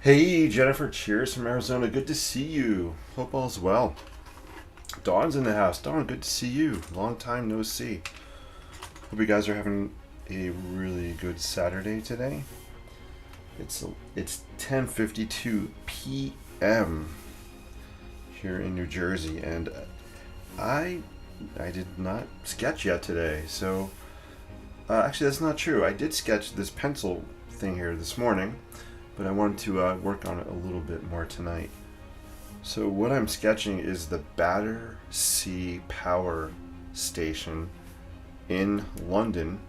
Hey, Jennifer, cheers from Arizona. Good to see you. Hope all's well. Dawn's in the house. Dawn, good to see you. Long time no see. Hope you guys are having a really good Saturday today. It's 10:52 p.m. here in New Jersey, and I I did not sketch yet today. So actually, that's not true. I did sketch this pencil thing here this morning, but I wanted to work on it a little bit more tonight. So what I'm sketching is the Battersea Power Station in London.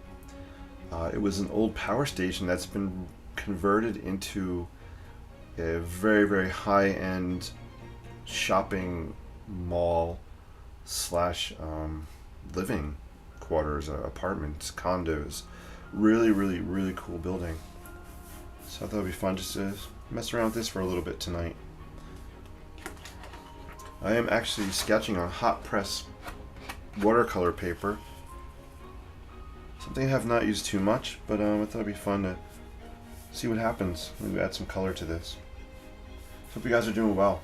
It was an old power station that's been converted into a very, very high-end shopping mall slash living quarters, apartments, condos. Really, really, really cool building. So I thought it'd be fun just to mess around with this for a little bit tonight. I am actually sketching on hot press watercolor paper. Something I have not used too much, but I thought it'd be fun to see what happens. Maybe add some color to this. Hope you guys are doing well.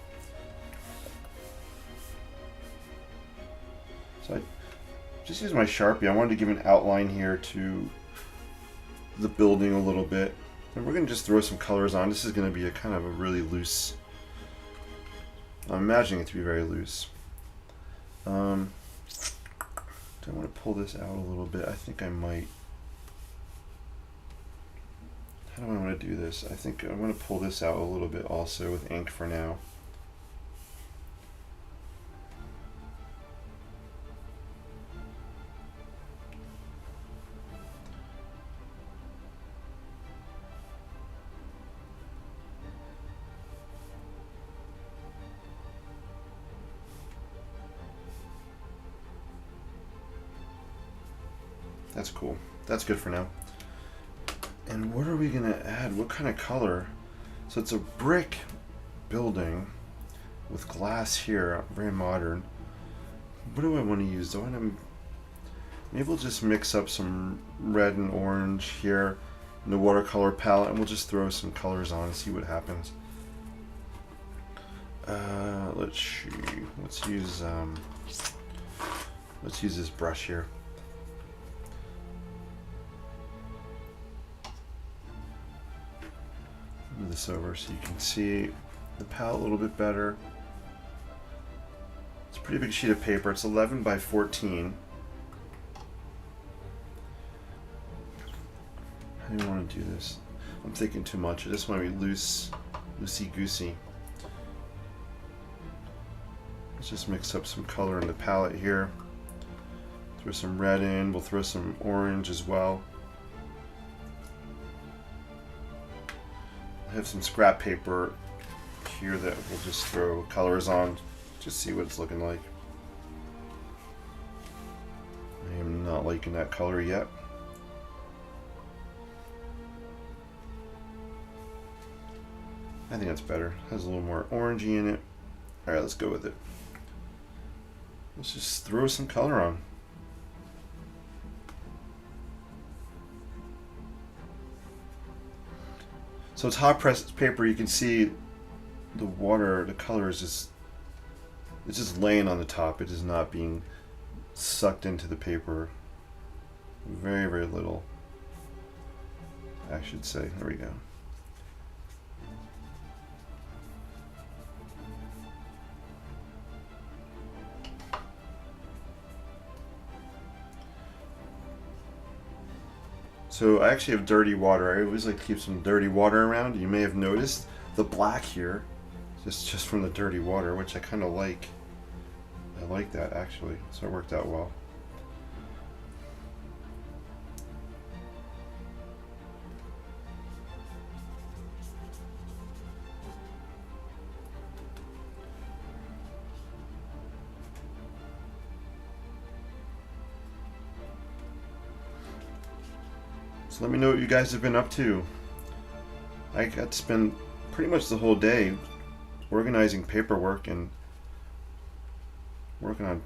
So I just used my Sharpie. I wanted to give an outline here to the building a little bit. And we're going to just throw some colors on. This is going to be a kind of a really loose. I'm imagining it to be very loose. Do I want to pull this out a little bit? I think I might. How do I want to do this? I think I want to pull this out a little bit also with ink for now. That's cool. That's good for now. And what are we going to add? What kind of color? So it's a brick building with glass here, very modern. What do I want to use? Do I want to maybe we'll just mix up some red and orange here in the watercolor palette, and we'll just throw some colors on and see what happens. Let's see. Let's use this brush here. Move this over so you can see the palette a little bit better. It's a pretty big sheet of paper. It's 11 by 14. How do you want to do this? I'm thinking too much. I just want to be loosey-goosey. Let's just mix up some color in the palette here. Throw some red in. We'll throw some orange as well. I have some scrap paper here that we'll just throw colors on. Just see what it's looking like. I am not liking that color yet. I think that's better. Has a little more orangey in it. Alright, let's go with it. Let's just throw some color on. So it's hot pressed paper. You can see the water, the color is just, it's just laying on the top. It is not being sucked into the paper. Very, very little, I should say. There we go. So I actually have dirty water. I always like to keep some dirty water around. You may have noticed the black here, just from the dirty water, which I kind of like. I like that actually, so it worked out well. So let me know what you guys have been up to. I got to spend pretty much the whole day organizing paperwork and working on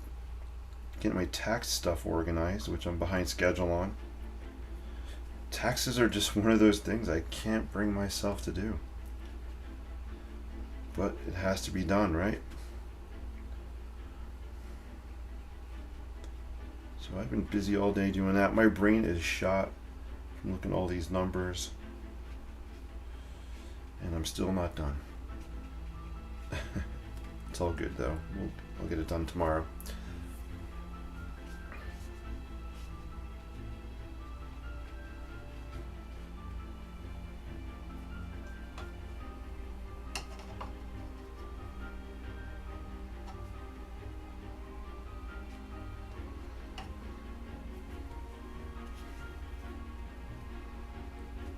getting my tax stuff organized, which I'm behind schedule on. Taxes are just one of those things I can't bring myself to do. but it has to be done, right? So I've been busy all day doing that. My brain is shot from looking at all these numbers, and I'm still not done. It's all good though. I'll get it done tomorrow.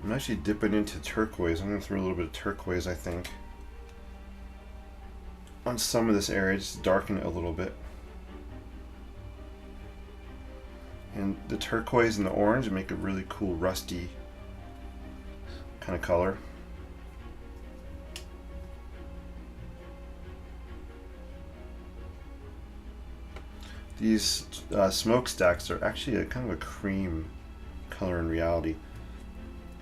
I'm actually dipping into turquoise. I'm going to throw a little bit of turquoise, I think, on some of this area, just darken it a little bit. And the turquoise and the orange make a really cool rusty kind of color. These smokestacks are actually a kind of a cream color in reality.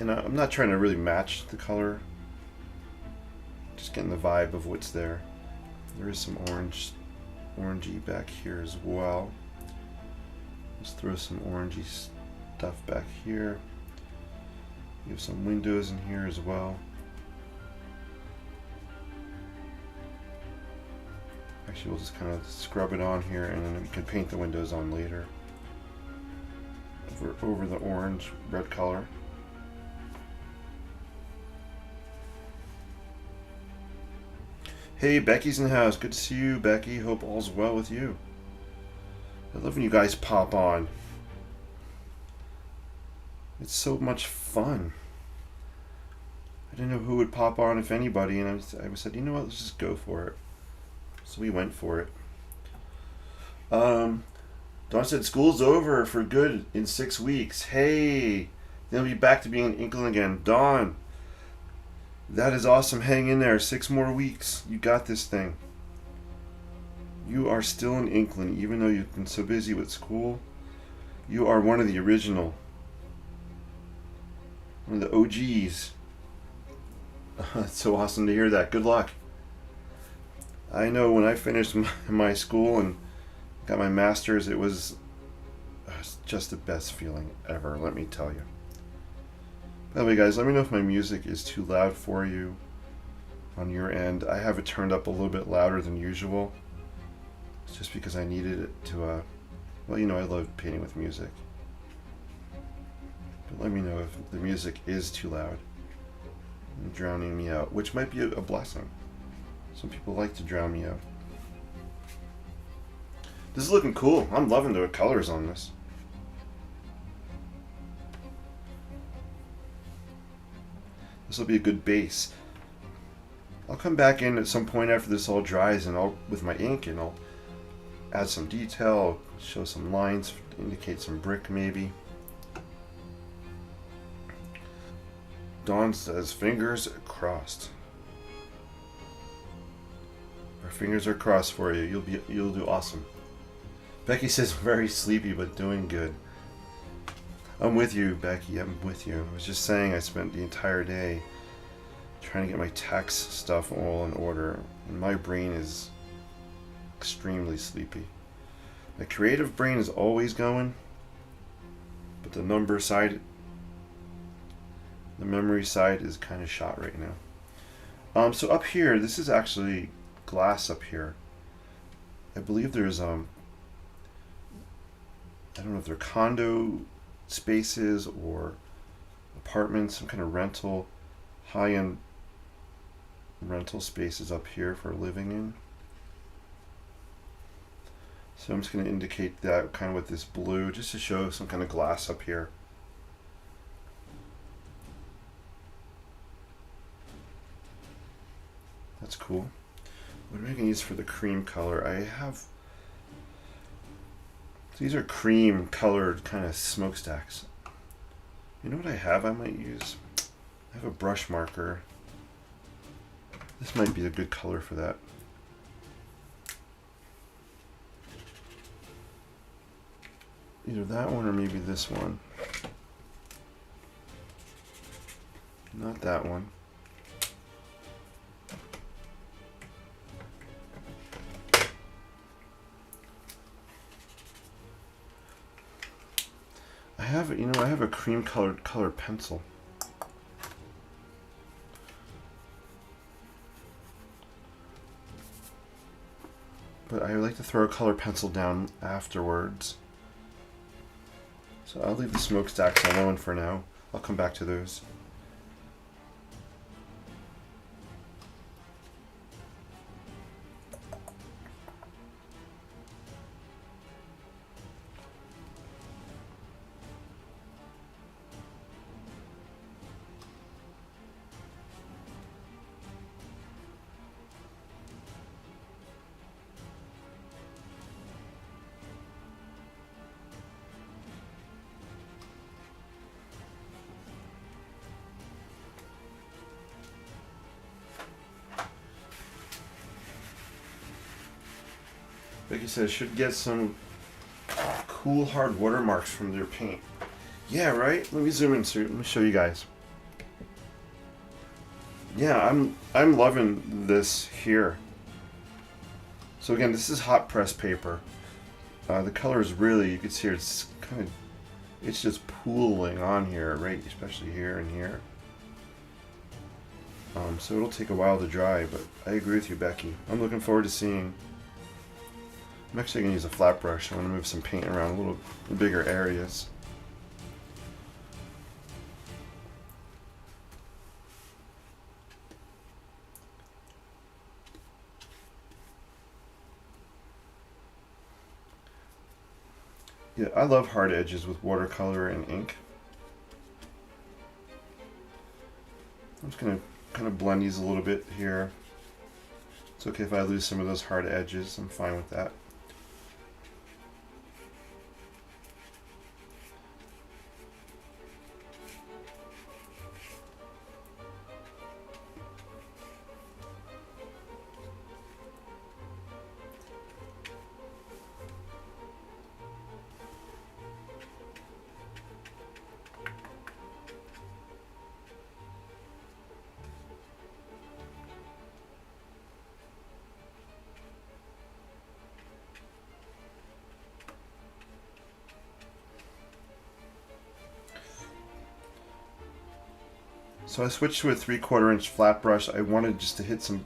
And I'm not trying to really match the color, just getting the vibe of what's there. There is some orangey back here as well. Let's throw some orangey stuff back here. You have some windows in here as well. Actually, we'll just kind of scrub it on here, and then we can paint the windows on later. Over the orange red color. Hey, Becky's in the house. Good to see you, Becky. Hope all's well with you. I love when you guys pop on. It's so much fun. I didn't know who would pop on, if anybody, and I said, you know what, let's just go for it. So we went for it. Dawn said school's over for good in 6 weeks. Hey, they'll be back to being in England again. Dawn, that is awesome. Hang in there. 6 more weeks. You got this thing. You are still in England, even though you've been so busy with school. You are one of the original. One of the OGs. It's so awesome to hear that. Good luck. I know when I finished my school and got my master's, it was just the best feeling ever, let me tell you. By the way, guys, let me know if my music is too loud for you on your end. I have it turned up a little bit louder than usual. It's just because I needed it to, well, you know, I love painting with music. But let me know if the music is too loud and drowning me out, which might be a blessing. Some people like to drown me out. This is looking cool. I'm loving the colors on this. This will be a good base. I'll come back in at some point after this all dries, and I'll, with my ink, and I'll add some detail, show some lines to indicate some brick maybe. Dawn says fingers crossed. Our fingers are crossed for you. You'll do awesome. Becky says very sleepy but doing good. I'm with you, Becky. I'm with you. I was just saying I spent the entire day trying to get my tax stuff all in order, and my brain is extremely sleepy. My creative brain is always going, but the number side, the memory side is kind of shot right now. So up here, this is actually glass up here. I believe there's I don't know if they're condo spaces or apartments, some kind of rental, high-end rental spaces up here for living in. So I'm just going to indicate that kind of with this blue, just to show some kind of glass up here. That's cool. What am I going to use for the cream color? I have, these are cream colored kind of smokestacks. You know what I have I might use? I have a brush marker. This might be a good color for that. Either that one or maybe this one. Not that one. I have a cream colored pencil. But I like to throw a color pencil down afterwards. So I'll leave the smokestacks alone for now. I'll come back to those. Like I said, should get some cool hard watermarks from their paint. Yeah, right? Let me zoom in so let me show you guys. Yeah, I'm loving this here. So again, this is hot press paper. The color is really, you can see here, it's just pooling on here, right? Especially here and here. So it'll take a while to dry, but I agree with you, Becky. I'm looking forward to seeing. I'm actually going to use a flat brush. I want to move some paint around a little bigger areas. Yeah, I love hard edges with watercolor and ink. I'm just going to kind of blend these a little bit here. It's okay if I lose some of those hard edges. I'm fine with that. So I switched to a 3/4 inch flat brush. I wanted just to hit some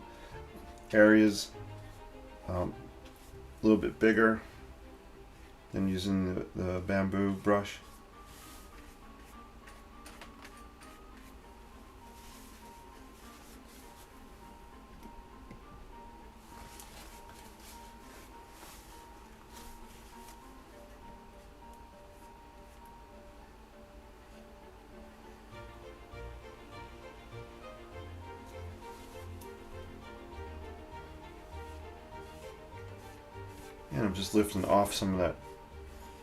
areas a little bit bigger than using the bamboo brush. And I'm just lifting off some of that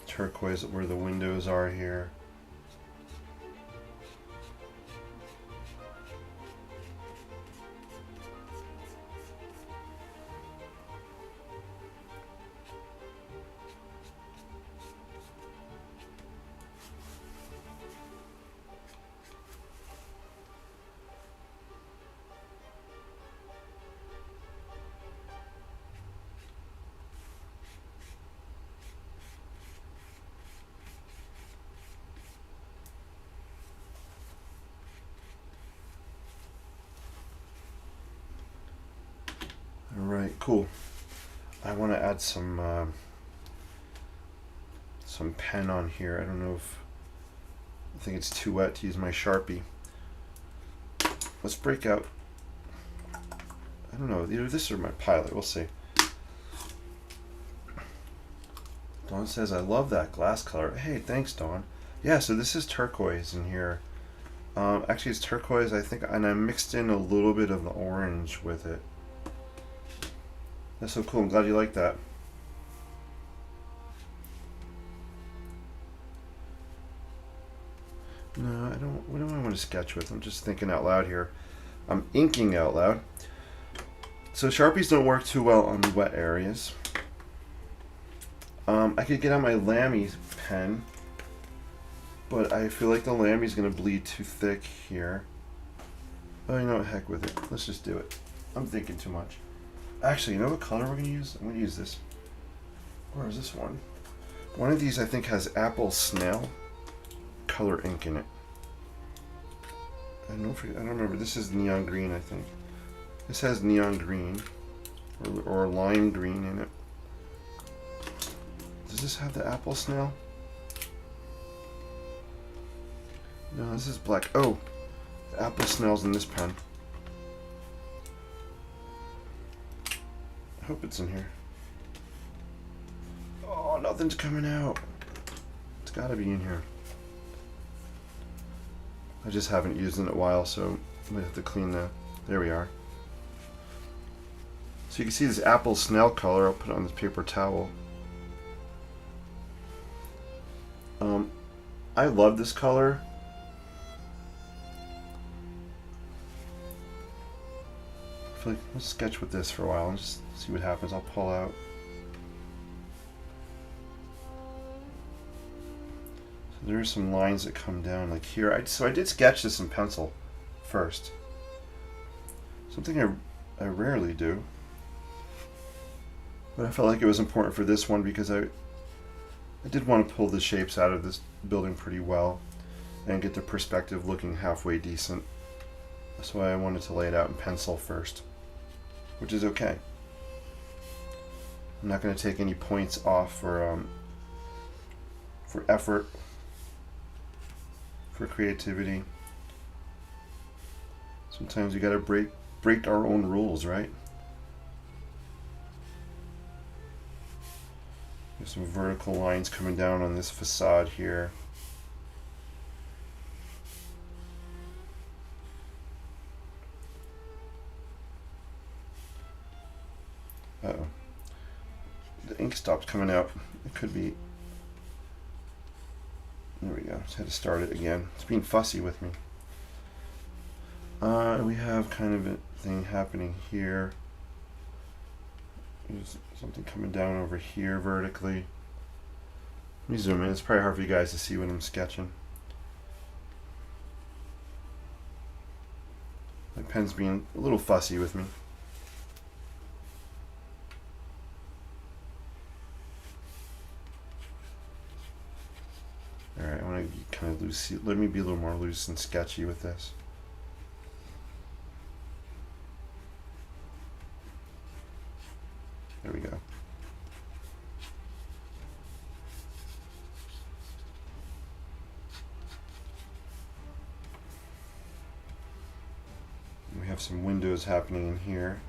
turquoise where the windows are here. Alright, cool. I want to add some pen on here. I don't know if I think it's too wet to use my Sharpie. Let's break out. I don't know, either this or my Pilot. We'll see. Dawn says, I love that glass color. Hey, thanks, Dawn. Yeah, so this is turquoise in here. Actually, it's turquoise, I think, and I mixed in a little bit of the orange with it. That's so cool. I'm glad you like that. No, I don't. What do I want to sketch with? I'm just thinking out loud here. I'm inking out loud. So Sharpies don't work too well on wet areas. I could get out my Lamy pen, but I feel like the Lamy's going to bleed too thick here. Oh, you know what? Heck with it. Let's just do it. I'm thinking too much. Actually, you know what color we're going to use? I'm going to use this. Where is this one? One of these I think has apple snail. color ink in it. I don't remember. This is neon green, I think. This has neon green or lime green in it. Does this have the apple snail? No, this is black. Oh, the apple snail's in this pen. I hope it's in here. Oh, nothing's coming out. It's gotta be in here. I just haven't used it in a while, so I'm gonna have to clean that. There we are. So you can see this apple snail color. I'll put it on this paper towel. I love this color. I feel like I'll sketch with this for a while and just see what happens. I'll pull out. So there are some lines that come down like here. So I did sketch this in pencil first. Something I rarely do. But I felt like it was important for this one because I did want to pull the shapes out of this building pretty well and get the perspective looking halfway decent. So I wanted to lay it out in pencil first, which is okay. I'm not going to take any points off for effort, for creativity. Sometimes you got to break our own rules, right? There's some vertical lines coming down on this facade here. Uh-oh. The ink stopped coming out. It could be... There we go. Just had to start it again. It's being fussy with me. We have kind of a thing happening here. There's something coming down over here vertically. Let me zoom in. It's probably hard for you guys to see what I'm sketching. My pen's being a little fussy with me. Alright, I want to be kind of loose. Let me be a little more loose and sketchy with this. There we go. We have some windows happening in here.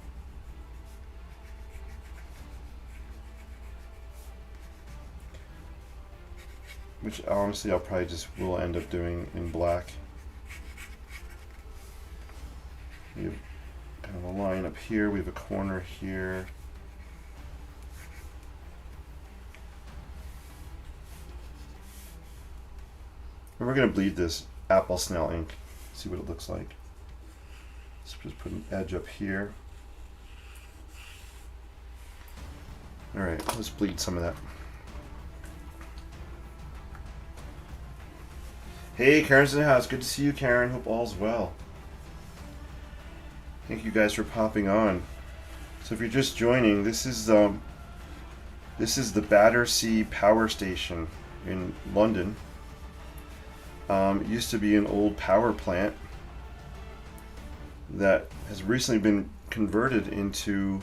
Which honestly I'll probably will end up doing in black. We have kind of a line up here, we have a corner here. And we're going to bleed this apple snail ink, see what it looks like. Let's just put an edge up here. Alright, let's bleed some of that. Hey, Karen's in the house. Good to see you, Karen. Hope all's well. Thank you guys for popping on. So if you're just joining, this is the Battersea Power Station in London. It used to be an old power plant that has recently been converted into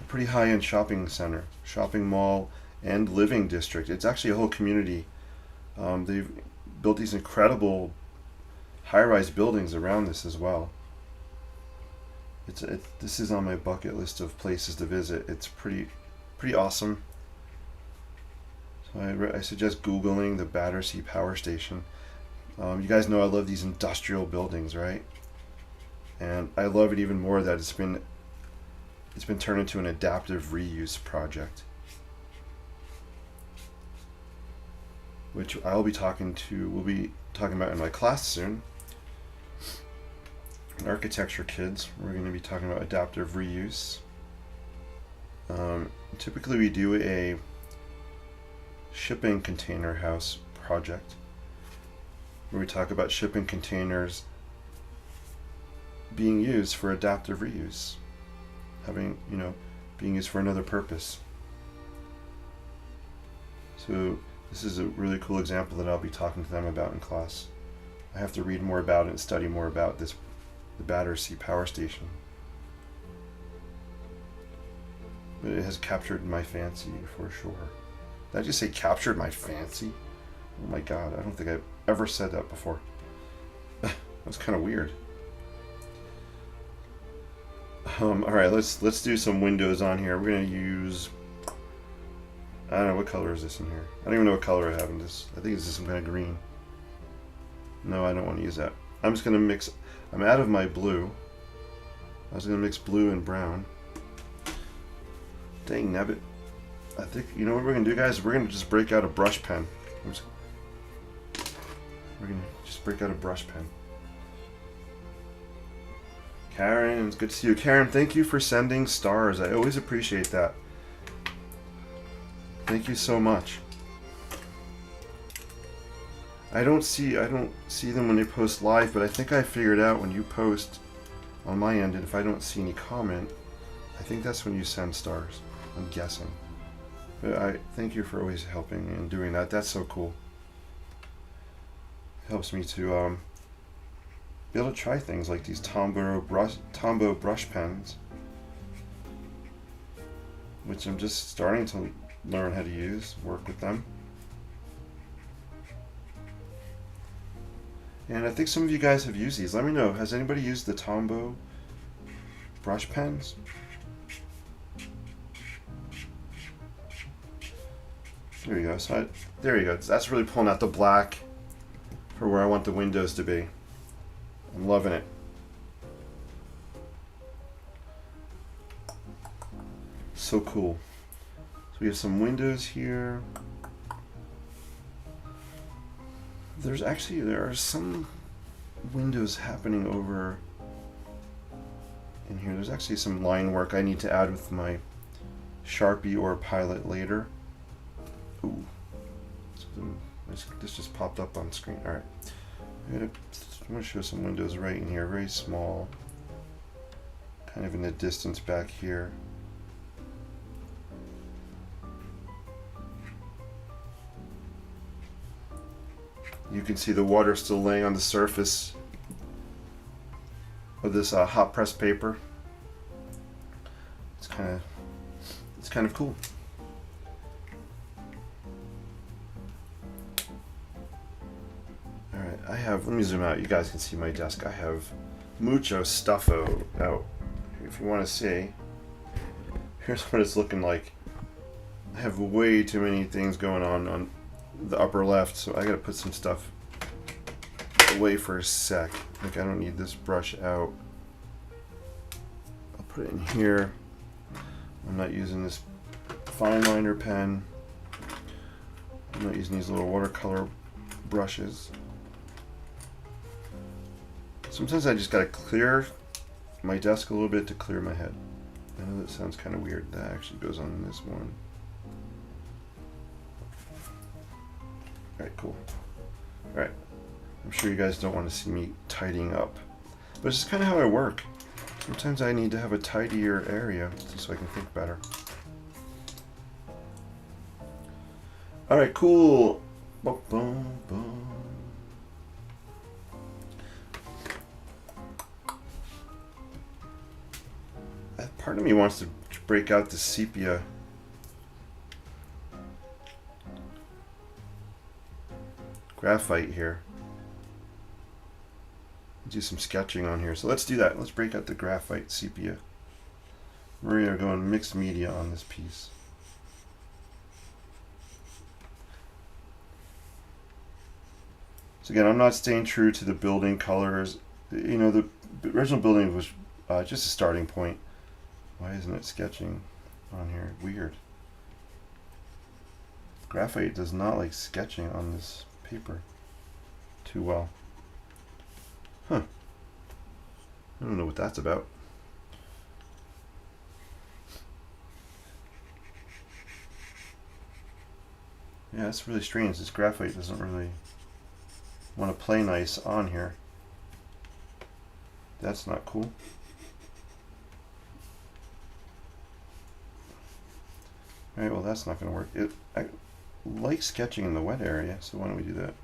a pretty high-end shopping center, shopping mall, and living district. It's actually a whole community. They've built these incredible high-rise buildings around this as well. This is on my bucket list of places to visit. It's pretty awesome. So I suggest Googling the Battersea Power Station. You guys know I love these industrial buildings, right? And I love it even more that it's been turned into an adaptive reuse project, which we'll be talking about in my class soon. Architecture kids, we're going to be talking about adaptive reuse. Typically we do a shipping container house project where we talk about shipping containers being used for adaptive reuse, being used for another purpose. So This is a really cool example that I'll be talking to them about in class. I have to read more about it and study more about the Battersea Power Station. But it has captured my fancy for sure. Did I just say captured my fancy? Oh my god, I don't think I've ever said that before. That's kind of weird. Alright, let's do some windows on here. We're gonna use, I don't know, what color is this in here? I don't even know what color I have in this. I think it's just some kind of green. No, I don't want to use that. I'm just gonna mix, I'm out of my blue. I was gonna mix blue and brown. Dang nabbit. I think, you know what we're gonna do, guys? We're gonna just break out a brush pen. We're gonna just break out a brush pen. Karen, it's good to see you. Karen, thank you for sending stars. I always appreciate that. Thank you so much. I don't see them when they post live, but I think I figured out when you post on my end, and if I don't see any comment, I think that's when you send stars. I'm guessing. But I thank you for always helping and doing that. That's so cool. It helps me to be able to try things like these Tombow brush pens, which I'm just starting to learn how to use, work with them. And I think some of you guys have used these. Let me know, has anybody used the Tombow brush pens? There you go. So there you go. That's really pulling out the black for where I want the windows to be. I'm loving it. So cool. So we have some windows here. There are some windows happening over in here. There's actually some line work I need to add with my Sharpie or Pilot later. Ooh. This just popped up on screen. Alright. I'm going to show some windows right in here. Very small. Kind of in the distance back here. You can see the water still laying on the surface of this hot press paper. It's kind of cool. All right, let me zoom out. You guys can see my desk. I have mucho stuffo out. If you want to see, here's what it's looking like. I have way too many things going on the upper left, so I gotta put some stuff away for a sec. Like, I don't need this brush out. I'll put it in here. I'm not using this fine liner pen. I'm not using these little watercolor brushes. Sometimes I just gotta clear my desk a little bit to clear my head. I know that sounds kind of weird. That actually goes on this one. Alright, cool. Alright. I'm sure you guys don't want to see me tidying up. But it's just kind of how I work. Sometimes I need to have a tidier area so I can think better. Alright, cool. Boom, boom, boom. Part of me wants to break out the sepia. Graphite here. Do some sketching on here. So let's do that. Let's break out the graphite sepia. We are going mixed media on this piece. So again, I'm not staying true to the building colors. You know, the original building was just a starting point. Why isn't it sketching on here? Weird. Graphite does not like sketching on this paper too well. Huh. I don't know what that's about. Yeah, that's really strange. This graphite doesn't really want to play nice on here. That's not cool. Alright, well that's not going to work. like sketching in the wet area, so why don't we do that?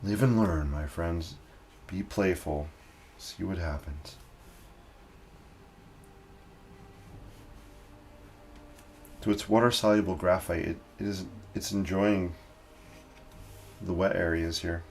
Live and learn, my friends. Be playful. See what happens. So it's water-soluble graphite. It's enjoying the wet areas here.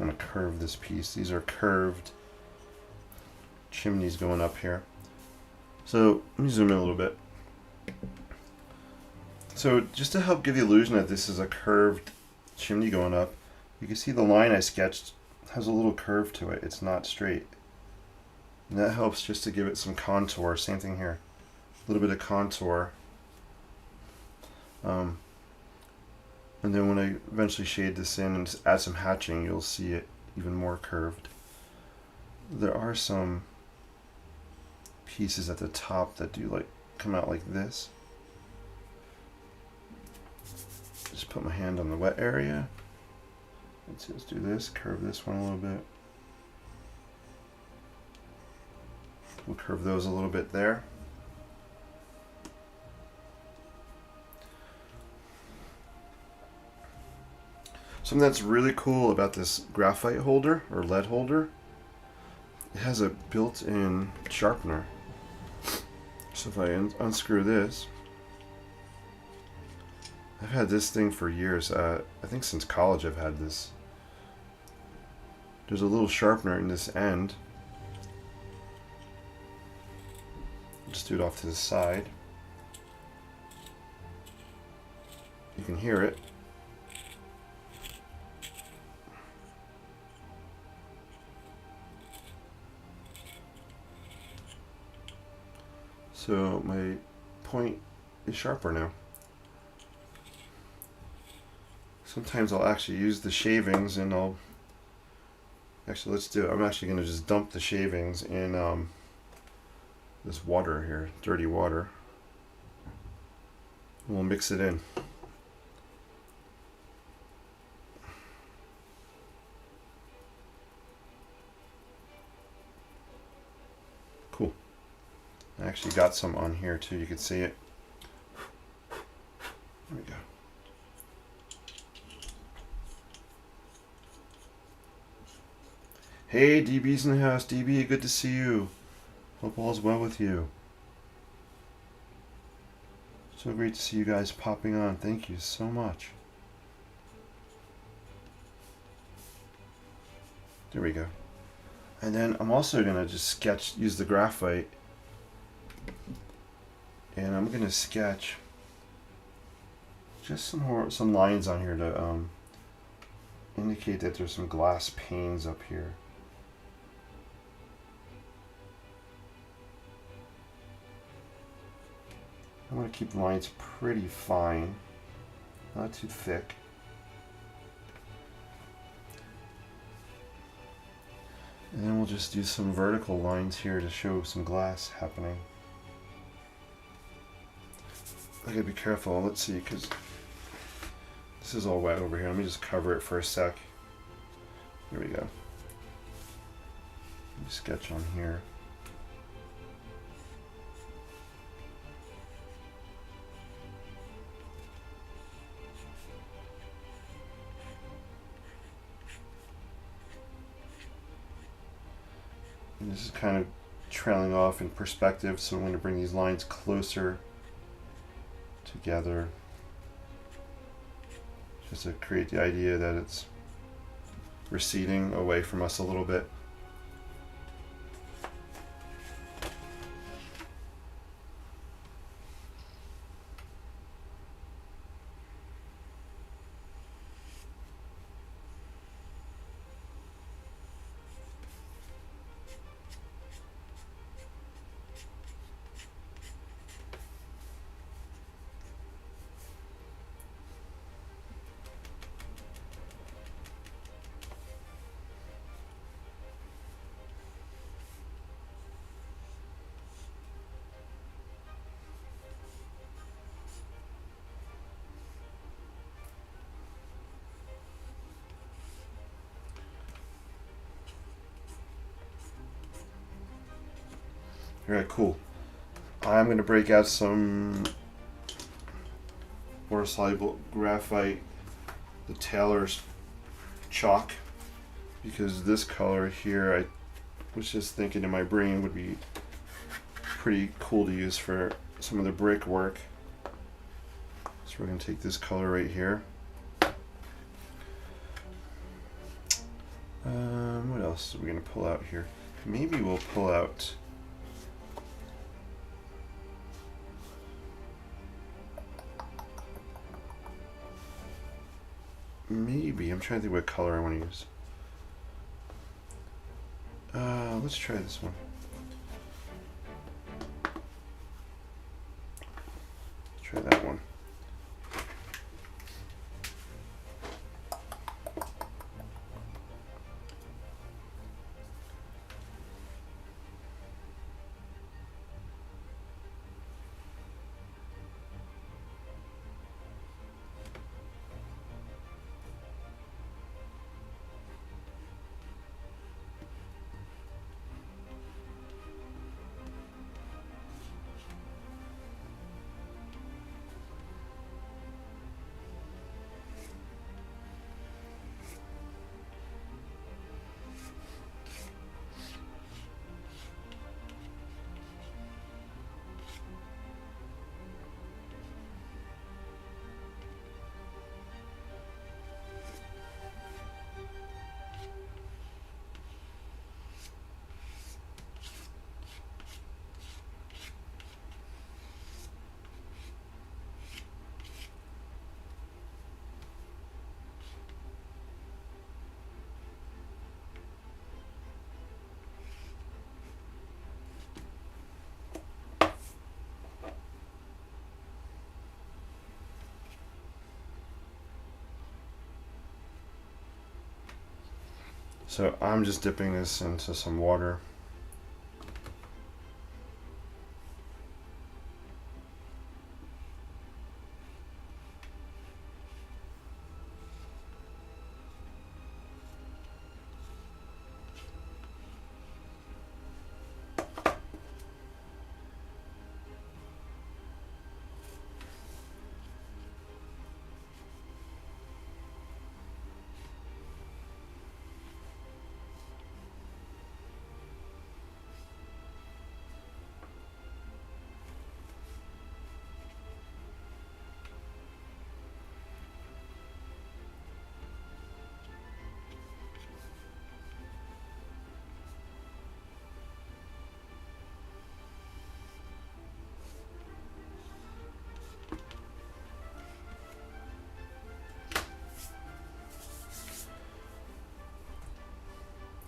I'm going to curve this piece. These are curved chimneys going up here. So let me zoom in a little bit. So just to help give the illusion that this is a curved chimney going up, you can see the line I sketched has a little curve to it. It's not straight. And that helps just to give it some contour. Same thing here. A little bit of contour. And then when I eventually shade this in and add some hatching, you'll see it even more curved. There are some pieces at the top that do like come out like this. Just put my hand on the wet area. Let's do this, curve this one a little bit. We'll curve those a little bit there. Something that's really cool about this graphite holder or lead holder, it has a built-in sharpener. So if I unscrew this, I've had this thing for years. I think since college I've had this. There's a little sharpener in this end. Just do it off to the side. You can hear it. So my point is sharper now. Sometimes I'll actually use the shavings and let's do it. I'm actually going to just dump the shavings in this water here, dirty water. We'll mix it in. Cool. I actually got some on here too, you can see it. There we go. Hey, DB's in the house. DB, good to see you. Hope all's well with you. So great to see you guys popping on. Thank you so much. There we go. And then I'm also going to just use the graphite. And I'm going to sketch just some lines on here to indicate that there's some glass panes up here. I want to keep the lines pretty fine, not too thick. And then we'll just do some vertical lines here to show some glass happening. I gotta be careful, let's see, because this is all wet over here. Let me just cover it for a sec. Here we go. Sketch on here. And this is kind of trailing off in perspective, so I'm going to bring these lines closer together just to create the idea that it's receding away from us a little bit. Alright, cool. I'm going to break out some water soluble graphite, the Taylor's chalk, because this color here I was just thinking in my brain would be pretty cool to use for some of the brick work. So we're going to take this color right here. What else are we going to pull out here? Maybe we'll pull out I'm trying to think what color I want to use. Let's try this one. Let's try that one. So I'm just dipping this into some water.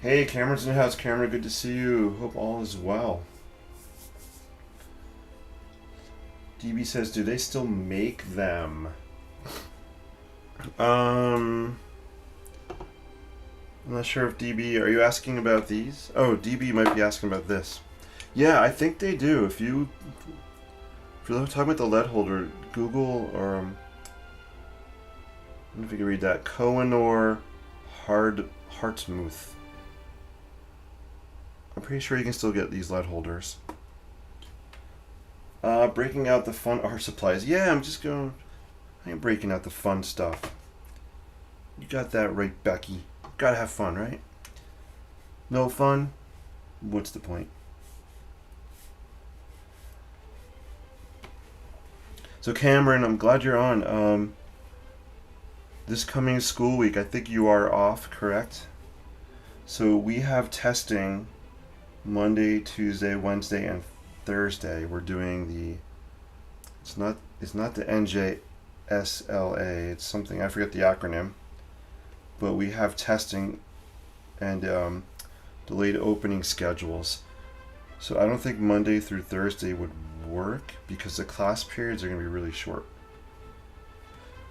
Hey, Cameron's in the house. Cameron, good to see you. Hope all is well. DB says, do they still make them? I'm not sure if DB, are you asking about these? Oh, DB might be asking about this. Yeah, I think they do. If you're talking about the lead holder, Google or I don't know if you can read that. Kohinoor Hartmuth. I'm pretty sure you can still get these lead holders. Breaking out the fun art supplies. Yeah, I am breaking out the fun stuff. You got that right, Becky. Gotta have fun, right? No fun? What's the point? So Cameron, I'm glad you're on. This coming school week, I think you are off, correct? So we have testing Monday, Tuesday, Wednesday, and Thursday. We're doing it's not the NJSLA, it's something, I forget the acronym, but we have testing and delayed opening schedules. So I don't think Monday through Thursday would work because the class periods are going to be really short.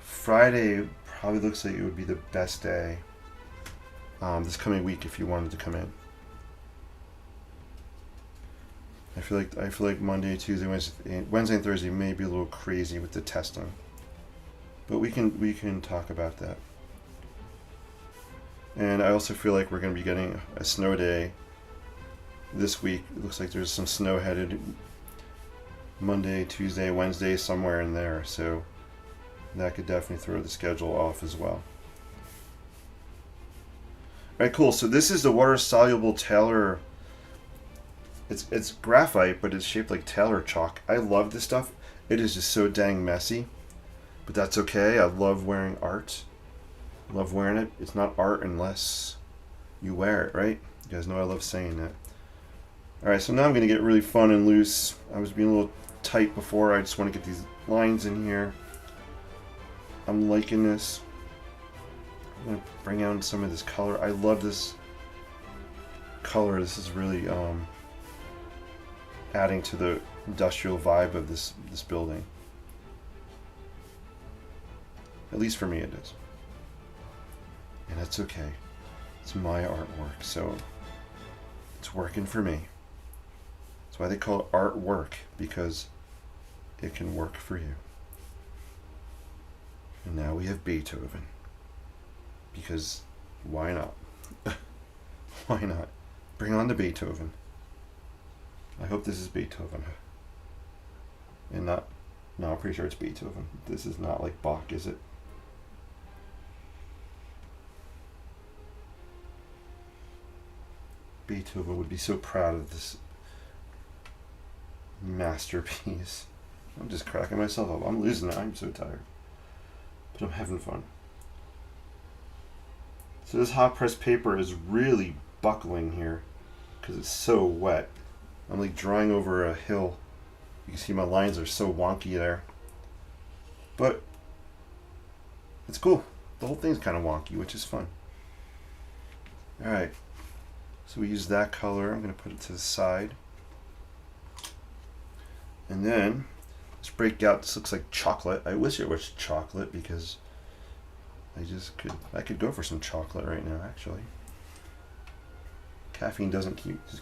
Friday probably looks like it would be the best day this coming week if you wanted to come in. I feel like Monday, Tuesday, Wednesday, and Thursday may be a little crazy with the testing, but we can talk about that. And I also feel like we're going to be getting a snow day this week. It looks like there's some snow headed Monday, Tuesday, Wednesday, somewhere in there. So that could definitely throw the schedule off as well. All right, cool. So this is the water-soluble Taylor. It's graphite, but it's shaped like Taylor chalk. I love this stuff. It is just so dang messy, but that's okay. I love wearing art. I love wearing it. It's not art unless you wear it, right? You guys know I love saying that. All right, so now I'm going to get really fun and loose. I was being a little tight before. I just want to get these lines in here. I'm liking this. I'm going to bring out some of this color. I love this color. This is really adding to the industrial vibe of this building. At least for me it is. And that's okay. It's my artwork, so it's working for me. That's why they call it artwork, because it can work for you. And now we have Beethoven. Because why not? Why not? Bring on the Beethoven. I hope this is Beethoven. And not, no, I'm pretty sure it's Beethoven. This is not like Bach, is it? Beethoven would be so proud of this masterpiece. I'm just cracking myself up. I'm losing it. I'm so tired. But I'm having fun. So this hot press paper is really buckling here because it's so wet. I'm like drawing over a hill. You can see my lines are so wonky there. But it's cool. The whole thing's kind of wonky, which is fun. Alright. So we use that color. I'm going to put it to the side. And then let's break out. This looks like chocolate. I wish it was chocolate because I could go for some chocolate right now, actually. Does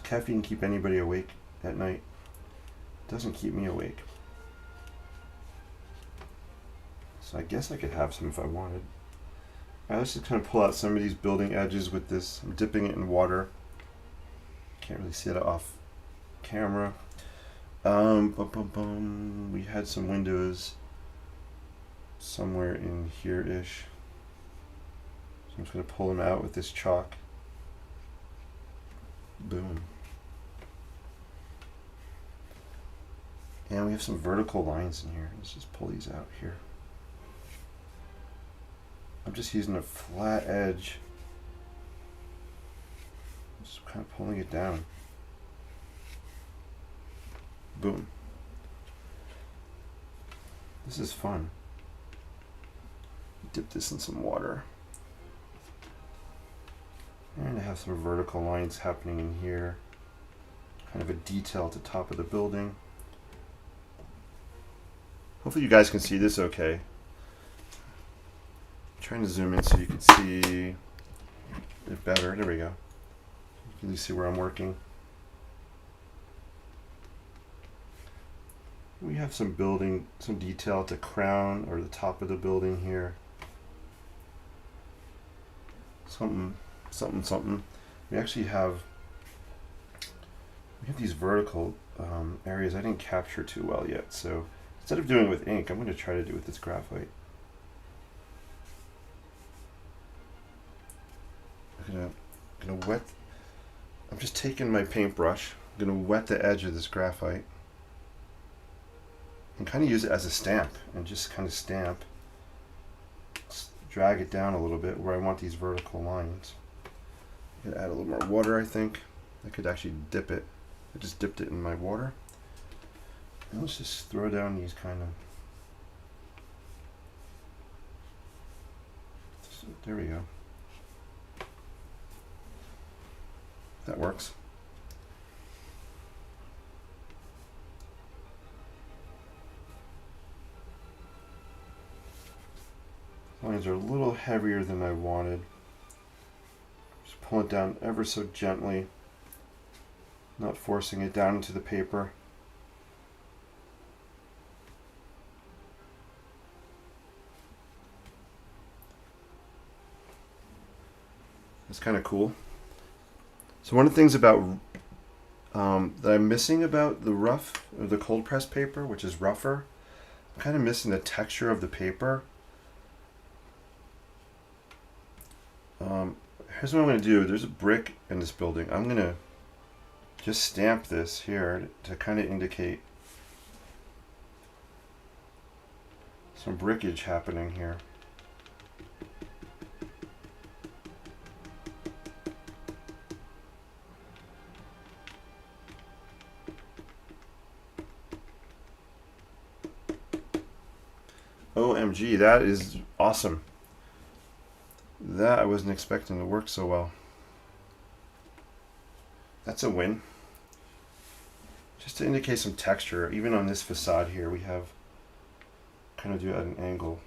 caffeine keep anybody awake at night? It doesn't keep me awake. So I guess I could have some if I wanted. Alright, let's just kind of pull out some of these building edges with this. I'm dipping it in water. Can't really see it off camera. We had some windows somewhere in here-ish. So I'm just going to pull them out with this chalk. Boom. And we have some vertical lines in here. Let's just pull these out here. I'm just using a flat edge. Just kind of pulling it down. Boom. This is fun. Dip this in some water. And I have some vertical lines happening in here. Kind of a detail at the top of the building. Hopefully you guys can see this okay. I'm trying to zoom in so you can see it better. There we go. You can see where I'm working. We have some detail at the crown or the top of the building here. Something. We actually have these vertical areas I didn't capture too well yet. So instead of doing it with ink, I'm going to try to do it with this graphite. I'm gonna wet. I'm just taking my paintbrush. I'm gonna wet the edge of this graphite and kind of use it as a stamp, and just kind of stamp. Drag it down a little bit where I want these vertical lines. I'm gonna add a little more water. I think I could actually dip it. I just dipped it in my water. And let's just throw down these kind of. So there we go. That works. Lines are a little heavier than I wanted. Just pull it down ever so gently, not forcing it down into the paper. That's kind of cool. So one of the things about that I'm missing about the rough or the cold press paper, which is rougher. I'm kind of missing the texture of the paper. Here's what I'm going to do. There's a brick in this building. I'm going to just stamp this here to kind of indicate some brickage happening here. OMG, that is awesome. That I wasn't expecting to work so well. That's a win. Just to indicate some texture, even on this facade here, we have kind of do it at an angle.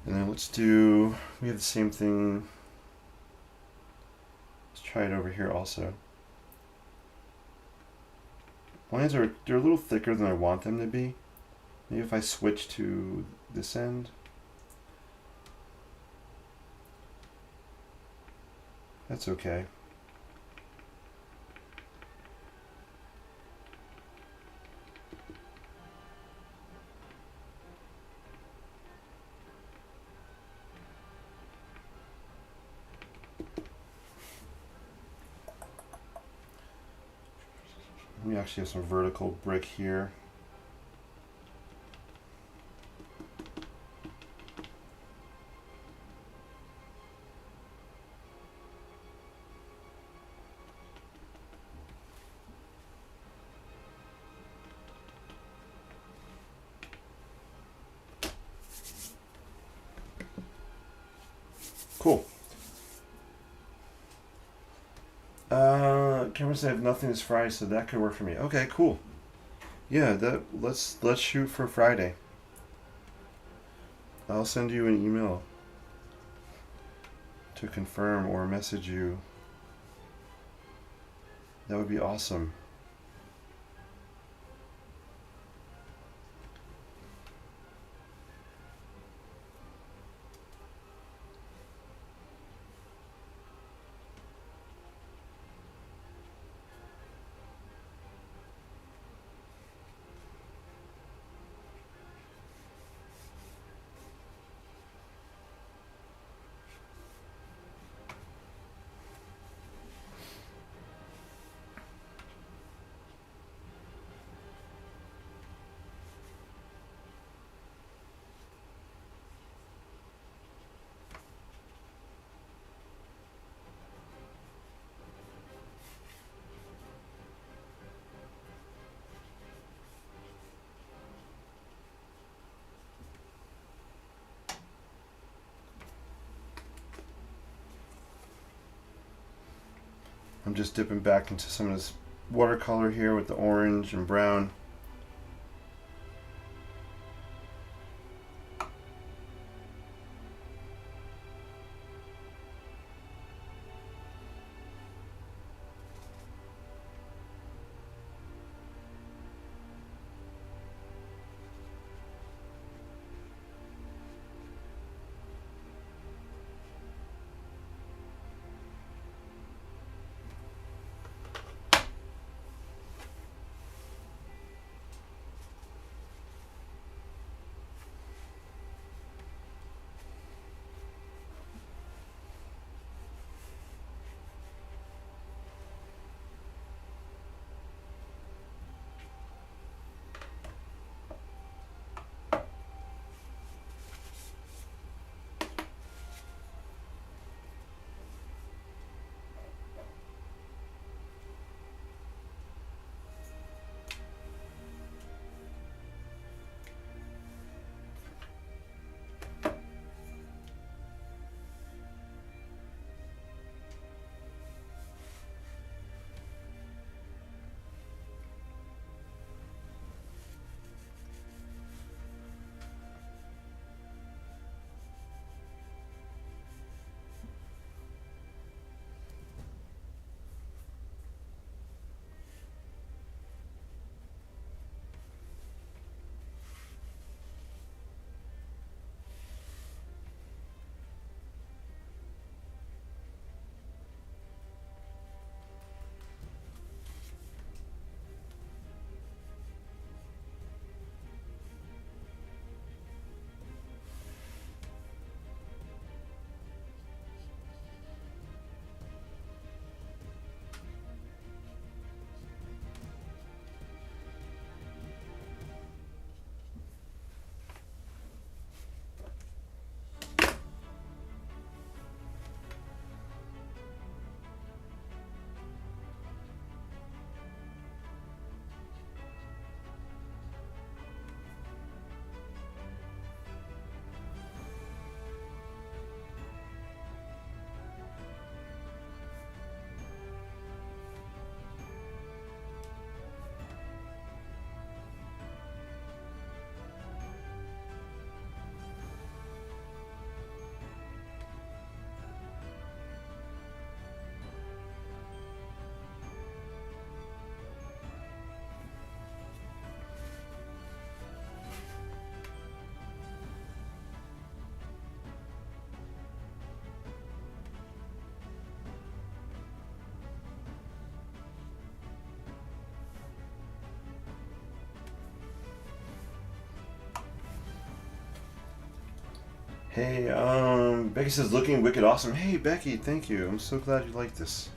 And then we have the same thing. Let's try it over here also. Lines they're a little thicker than I want them to be. Maybe if I switch to this end. That's okay. We actually have some vertical brick here. Cool. Cameron said I have nothing this Friday, so that could work for me. Okay, cool. Yeah, let's shoot for Friday. I'll send you an email to confirm or message you. That would be awesome. I'm just dipping back into some of this watercolor here with the orange and brown. Hey, Becky says looking wicked awesome. Hey, Becky, thank you. I'm so glad you like this.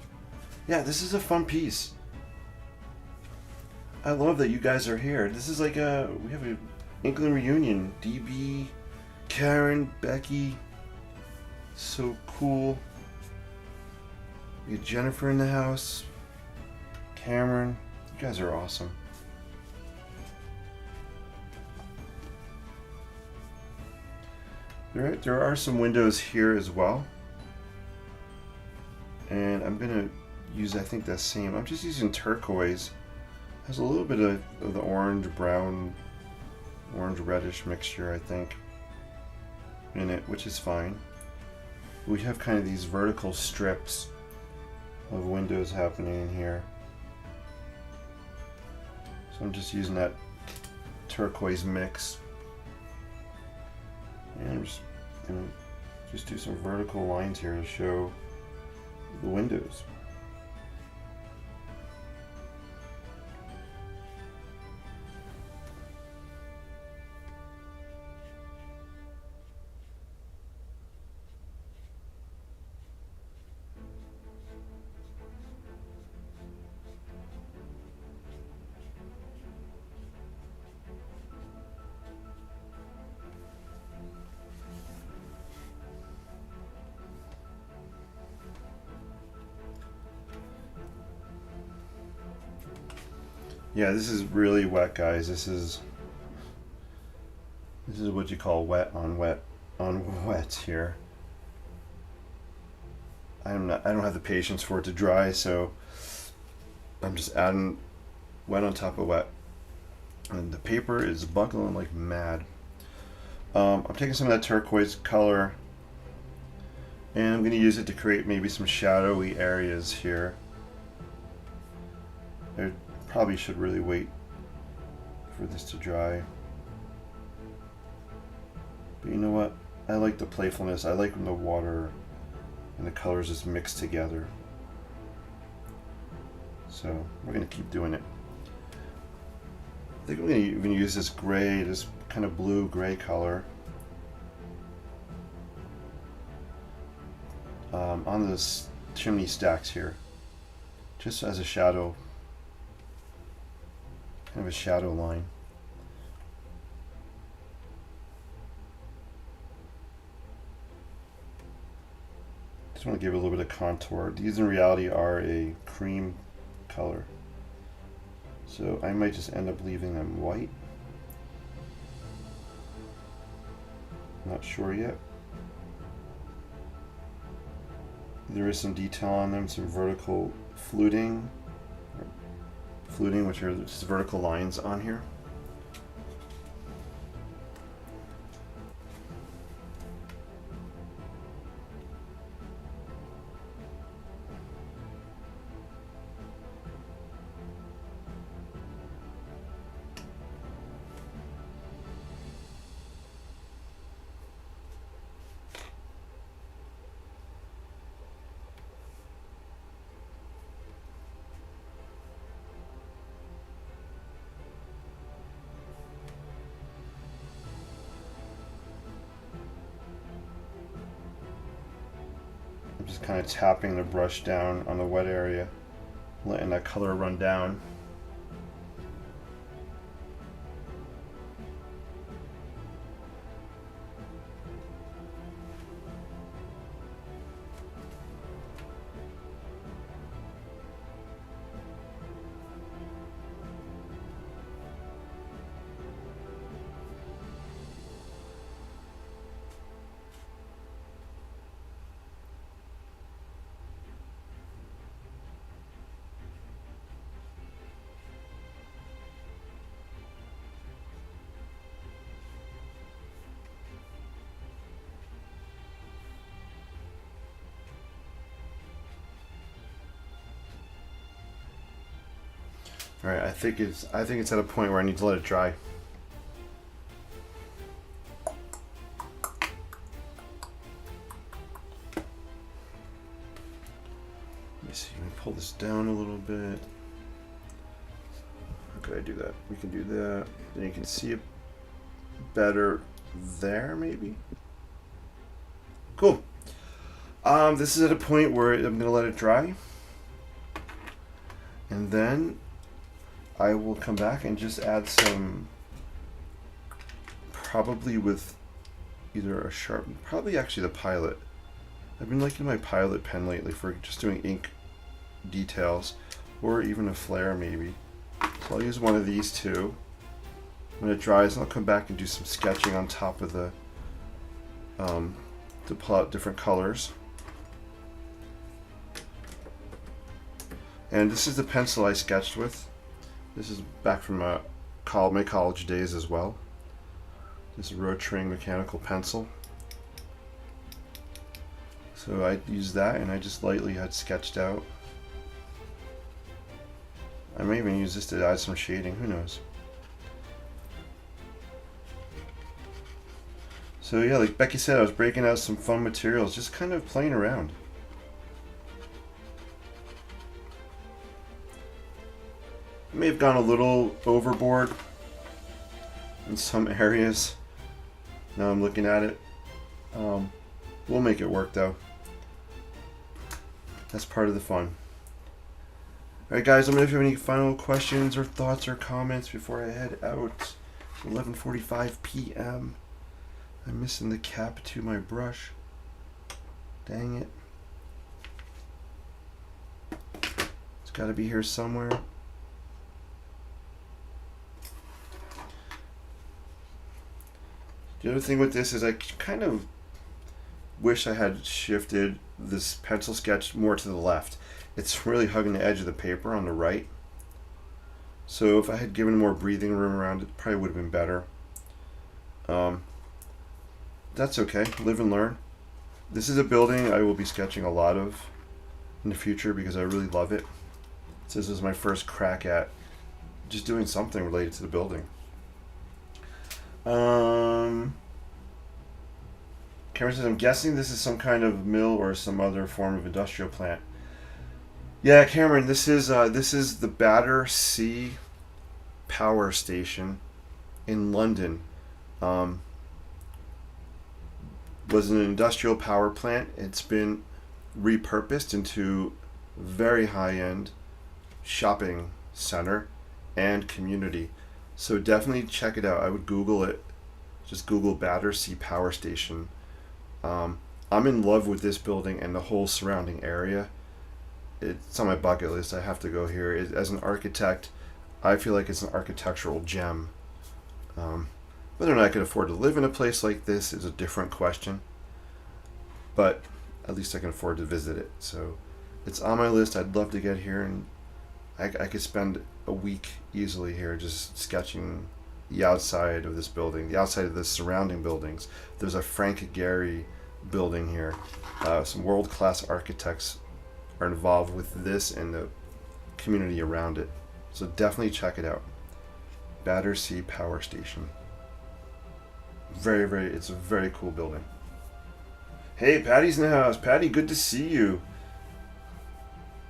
Yeah, this is a fun piece. I love that you guys are here. This is like we have a Inkling reunion. DB, Karen, Becky. So cool. We got Jennifer in the house. Cameron. You guys are awesome. There are some windows here as well. And I'm going to use, I think, that same. I'm just using turquoise. Has a little bit of the orange, brown, orange reddish mixture, I think, in it, which is fine. We have kind of these vertical strips of windows happening in here. So I'm just using that turquoise mix. And I'm just going to just do some vertical lines here to show the windows. Yeah, this is really wet, guys. This is what you call wet on wet here. I don't have the patience for it to dry, so I'm just adding wet on top of wet. And the paper is buckling like mad. I'm taking some of that turquoise color and I'm going to use it to create maybe some shadowy areas here. I probably should really wait for this to dry. But you know what? I like the playfulness. I like when the water and the colors just mix together. So we're going to keep doing it. I think we're going to even use this gray, this kind of blue-gray color on this chimney stacks here, just as a shadow, kind of a shadow line. Just want to give it a little bit of contour. These in reality are a cream color, so I might just end up leaving them white. Not sure yet. There is some detail on them, some vertical fluting, which are just vertical lines on here. Just kind of tapping the brush down on the wet area, letting that color run down. All right, I think it's at a point where I need to let it dry. Let me see. Let me pull this down a little bit. How could I do that? We can do that. Then you can see it better there, maybe. Cool. This is at a point where I'm going to let it dry. And then I will come back and just add some, probably with either a sharp, probably actually the Pilot. I've been liking my Pilot pen lately for just doing ink details, or even a flare maybe. So I'll use one of these two. When it dries, I'll come back and do some sketching on top of the, to pull out different colors. And this is the pencil I sketched with. This is back from my college days as well. This is a Rotring mechanical pencil. So I used that and I just lightly had sketched out. I may even use this to add some shading, who knows. So yeah, like Becky said, I was breaking out some fun materials, just kind of playing around. I may have gone a little overboard in some areas. Now I'm looking at it. We'll make it work though. That's part of the fun. Alright guys, let me know if you have any final questions or thoughts or comments before I head out. 11:45 p.m. I'm missing the cap to my brush. Dang it. It's got to be here somewhere. The other thing with this is I kind of wish I had shifted this pencil sketch more to the left. It's really hugging the edge of the paper on the right. So if I had given more breathing room around it, probably would have been better. That's okay, live and learn. This is a building I will be sketching a lot of in the future because I really love it. So this is my first crack at just doing something related to the building. Cameron says, I'm guessing this is some kind of mill or some other form of industrial plant. Yeah, Cameron, this is the Battersea Power Station in London. Was an industrial power plant. It's been repurposed into very high-end shopping center and community. So definitely check it out. I would Google it. Just Google Battersea Power Station. I'm in love with this building and the whole surrounding area. It's on my bucket list. I have to go here. As an architect, I feel like it's an architectural gem. Whether or not I could afford to live in a place like this is a different question. But at least I can afford to visit it. So it's on my list. I'd love to get here, and I could spend a week easily here just sketching the outside of this building, the outside of the surrounding buildings. There's a Frank Gehry building here. Some world-class architects are involved with this and the community around it. So definitely check it out. Battersea Power Station. It's a very cool building. Hey, Patty's in the house. Patty, good to see you.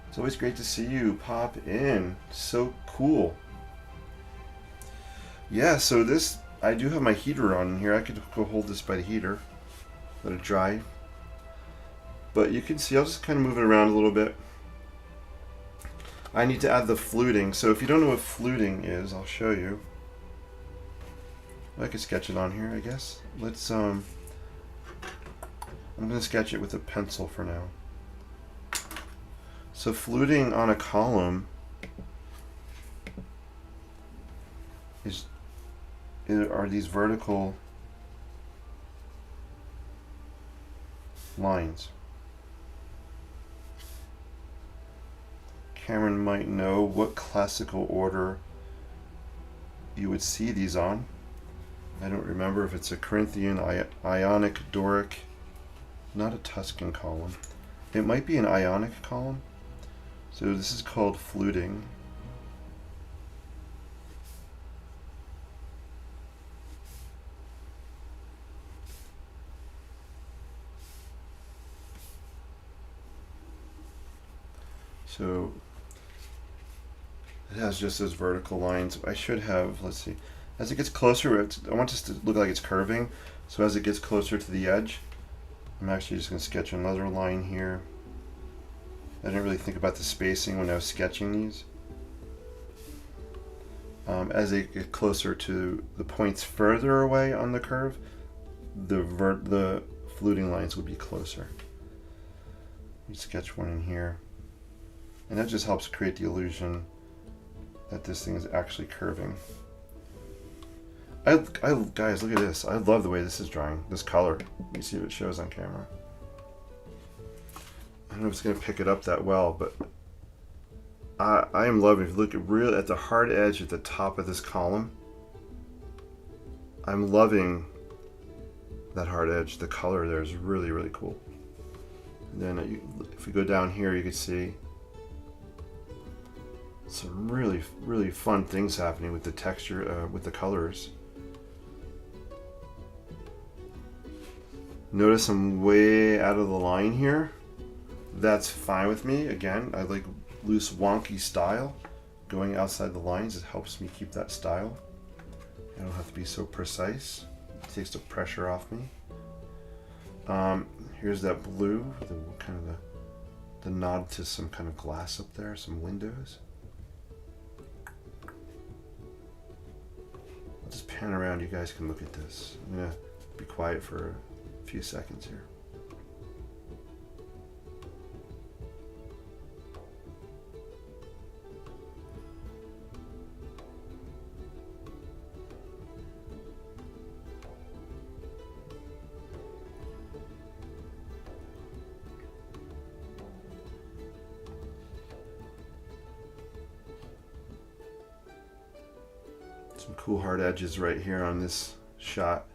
It's always great to see you pop in. So cool. Yeah, so this, I do have my heater on here. I could go hold this by the heater, let it dry. But you can see, I'll just kind of move it around a little bit. I need to add the fluting. So if you don't know what fluting is, I'll show you. I could sketch it on here, I guess. Let's, I'm going to sketch it with a pencil for now. So fluting on a column are these vertical lines. Cameron might know what classical order you would see these on. I don't remember if it's a Corinthian, Ionic, Doric, not a Tuscan column. It might be an Ionic column. So this is called fluting. So it has just those vertical lines. I should have, let's see, as it gets closer, I want this to look like it's curving. So as it gets closer to the edge, I'm actually just going to sketch another line here. I didn't really think about the spacing when I was sketching these. As they get closer to the points further away on the curve, the fluting lines would be closer. You sketch one in here, and that just helps create the illusion that this thing is actually curving. Guys, look at this. I love the way this is drawing. This color. Let me see if it shows on camera. I don't know if it's going to pick it up that well, but I am loving it. If you look at the hard edge at the top of this column, I'm loving that hard edge. The color there is really, really cool. And then if we go down here, you can see some really, really fun things happening with the texture, with the colors. Notice I'm way out of the line here. That's fine with me. Again, I like loose, wonky style. Going outside the lines, it helps me keep that style. I don't have to be so precise. It takes the pressure off me. Here's that blue, the nod to some kind of glass up there, some windows. I'll just pan around, you guys can look at this. I'm gonna be quiet for a few seconds here. Some cool hard edges right here on this shot.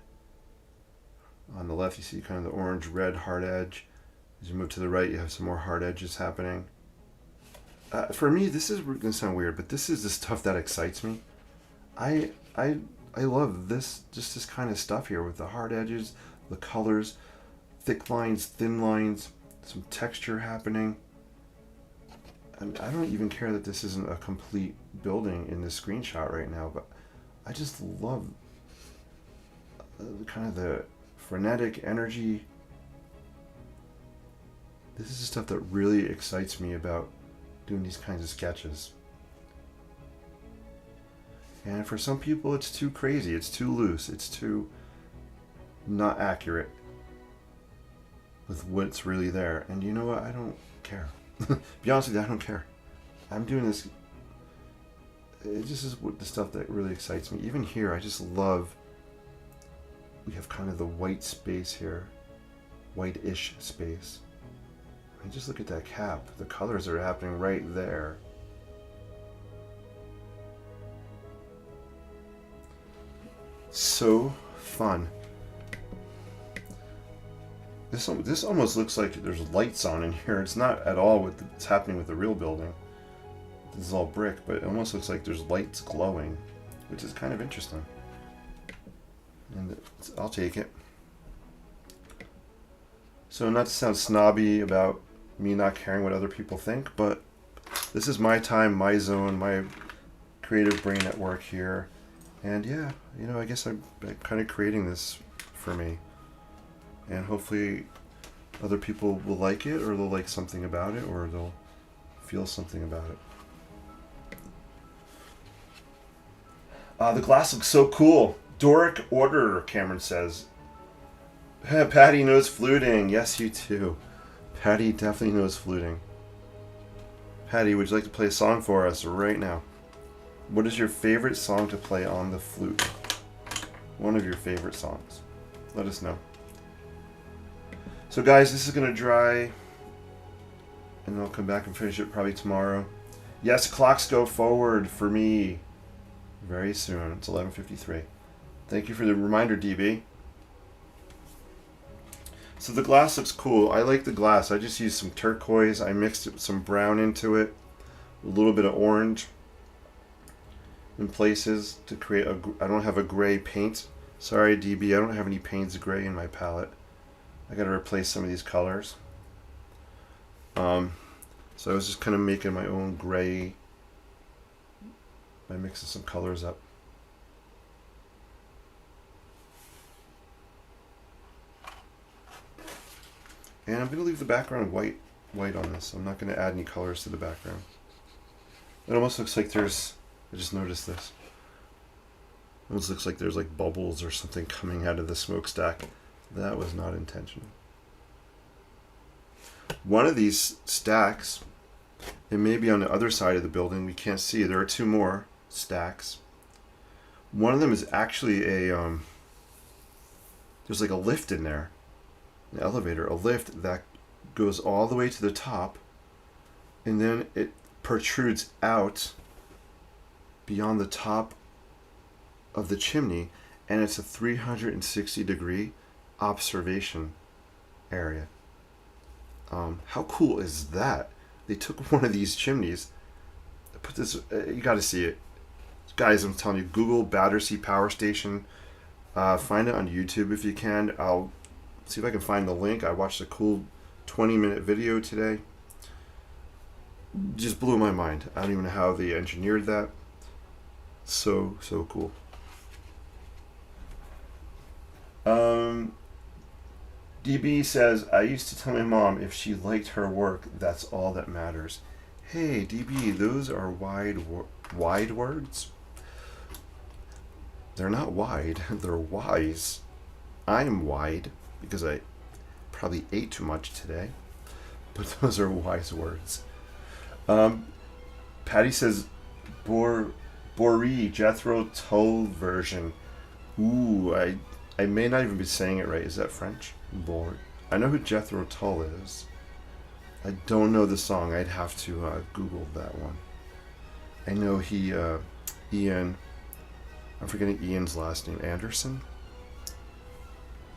On the left you see kind of the orange red hard edge. As you move to the right you have some more hard edges happening. For me, this is going to sound weird, but this is the stuff that excites me. I love this, just this kind of stuff here with the hard edges, the colors, thick lines, thin lines, some texture happening. I don't even care that this isn't a complete building in this screenshot right now, but I just love kind of the frenetic energy. This is the stuff that really excites me about doing these kinds of sketches. And for some people it's too crazy, it's too loose, it's too not accurate with what's really there. And you know what? I don't care. Be honest with you, I don't care. I'm doing this. It just is the stuff that really excites me. Even here, I just love. We have kind of the white space here, white-ish space. And just look at that cap. The colors are happening right there. So fun. This almost looks like there's lights on in here. It's not at all what's happening with the real building. This is all brick, but it almost looks like there's lights glowing, which is kind of interesting. And I'll take it. So not to sound snobby about me not caring what other people think, but this is my time, my zone, my creative brain at work here. And yeah, you know, I guess I'm kind of creating this for me. And hopefully other people will like it, or they'll like something about it, or they'll feel something about it. The glass looks so cool. Doric Order, Cameron says. Patty knows fluting. Yes, you too. Patty definitely knows fluting. Patty, would you like to play a song for us right now? What is your favorite song to play on the flute? One of your favorite songs. Let us know. So guys, this is going to dry, and I'll come back and finish it probably tomorrow. Yes, clocks go forward for me very soon. It's 11:53. Thank you for the reminder, DB. So the glass looks cool. I like the glass. I just used some turquoise. I mixed some brown into it, a little bit of orange in places to create a. I don't have a gray paint. Sorry, DB. I don't have any Payne's gray in my palette. I got to replace some of these colors. So I was just kind of making my own gray by mixing some colors up. And I'm going to leave the background white on this. I'm not going to add any colors to the background. It almost looks like there's, I just noticed this. It almost looks like there's like bubbles or something coming out of the smokestack. That was not intentional. One of these stacks, it may be on the other side of the building. We can't see. There are two more stacks. One of them is actually a, there's like a lift in there. An elevator, a lift that goes all the way to the top, and then it protrudes out beyond the top of the chimney, and it's a 360-degree observation area. How cool is that? They took one of these chimneys, put this, you got to see it. Guys, I'm telling you, Google Battersea Power Station. Find it on YouTube if you can. I'll see if I can find the link. I watched a cool 20-minute video today. Just blew my mind. I don't even know how they engineered that. So cool. DB says, I used to tell my mom if she liked her work, that's all that matters. Hey, DB, those are wide words. They're not wide, they're wise. I'm wide because I probably ate too much today, but those are wise words. Patty says, Bori, Jethro Tull version. Ooh, I may not even be saying it right. Is that French? Bor. I know who Jethro Tull is. I don't know the song. I'd have to Google that one. I know he, Ian, I'm forgetting Ian's last name, Anderson?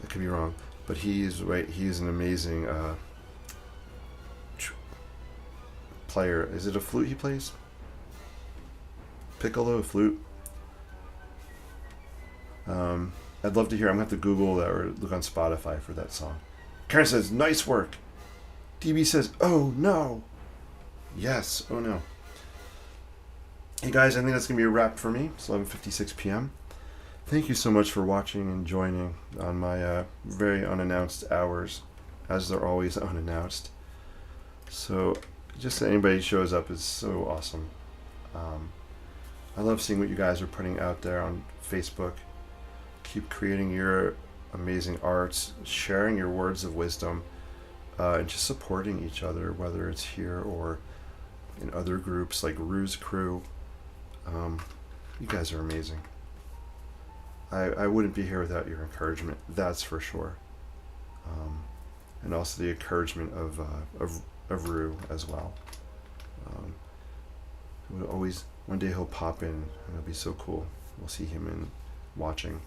I could be wrong. But he's right. He's an amazing player. Is it a flute he plays? Piccolo, flute? I'd love to hear. I'm going to have to Google that or look on Spotify for that song. Karen says, nice work. DB says, oh no. Yes, oh no. Hey guys, I think that's going to be a wrap for me. It's 11:56 p.m. Thank you so much for watching and joining on my very unannounced hours, as they're always unannounced. So just that anybody shows up is so awesome. I love seeing what you guys are putting out there on Facebook. Keep creating your amazing arts, sharing your words of wisdom, and just supporting each other, whether it's here or in other groups like Ruse Crew. You guys are amazing. I wouldn't be here without your encouragement, that's for sure. And also the encouragement of Rue as well. Always, one day he'll pop in, and it'll be so cool. We'll see him in watching.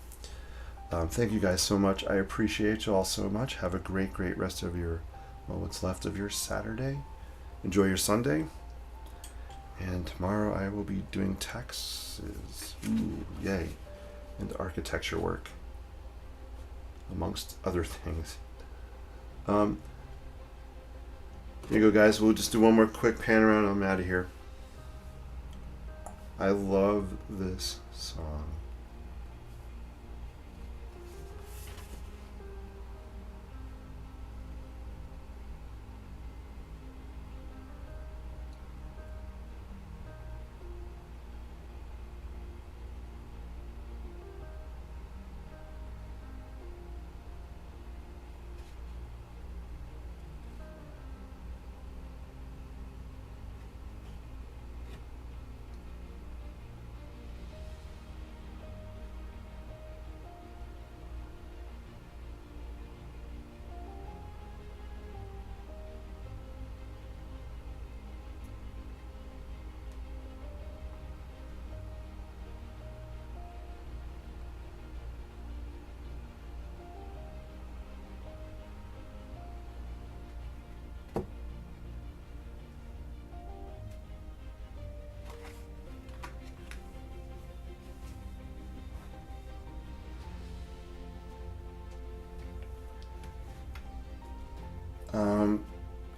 Thank you guys so much. I appreciate you all so much. Have a great rest of your, what's left of your Saturday. Enjoy your Sunday. And tomorrow I will be doing taxes. Ooh, yay. And architecture work, amongst other things. Here you go, guys. We'll just do one more quick pan around and I'm out of here. I love this song.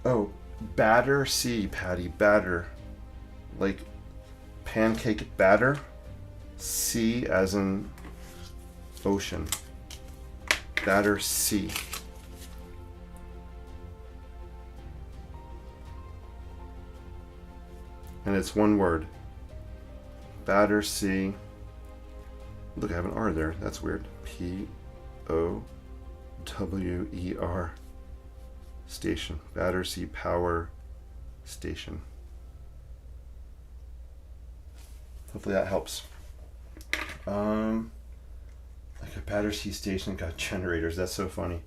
Oh, batter C, Patty, batter. Like pancake batter. C as in ocean. Batter C. And it's one word. Battersea. Look, I have an R there. That's weird. P-O-W-E-R. Station. Battersea Power Station. Hopefully that helps. Like a Battersea Station got generators. That's so funny.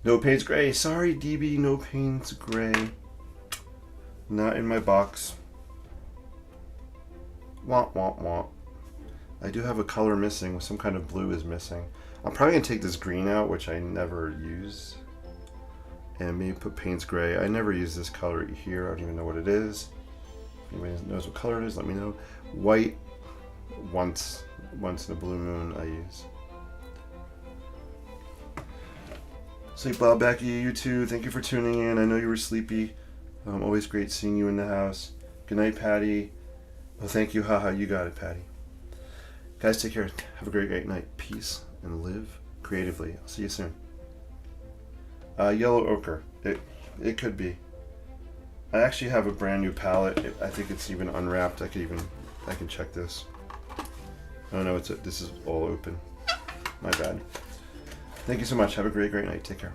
No Pains Gray. Sorry, DB. No Pains Gray. Not in my box. Womp womp womp. I do have a color missing. Some kind of blue is missing. I'm probably going to take this green out, which I never use. And maybe put Pains Gray. I never use this color here. I don't even know what it is. If anybody knows what color it is, let me know. White, once in a blue moon, I use. Sleep Bob, back at you too. Thank you for tuning in. I know you were sleepy. Always great seeing you in the house. Good night, Patty. Oh, thank you. Haha, you got it, Patty. Guys, take care. Have a great night. Peace and live creatively. I'll see you soon. Yellow ochre. It could be. I actually have a brand new palette. I think it's even unwrapped. I can check this. Oh no, this is all open. My bad. Thank you so much. Have a great night. Take care.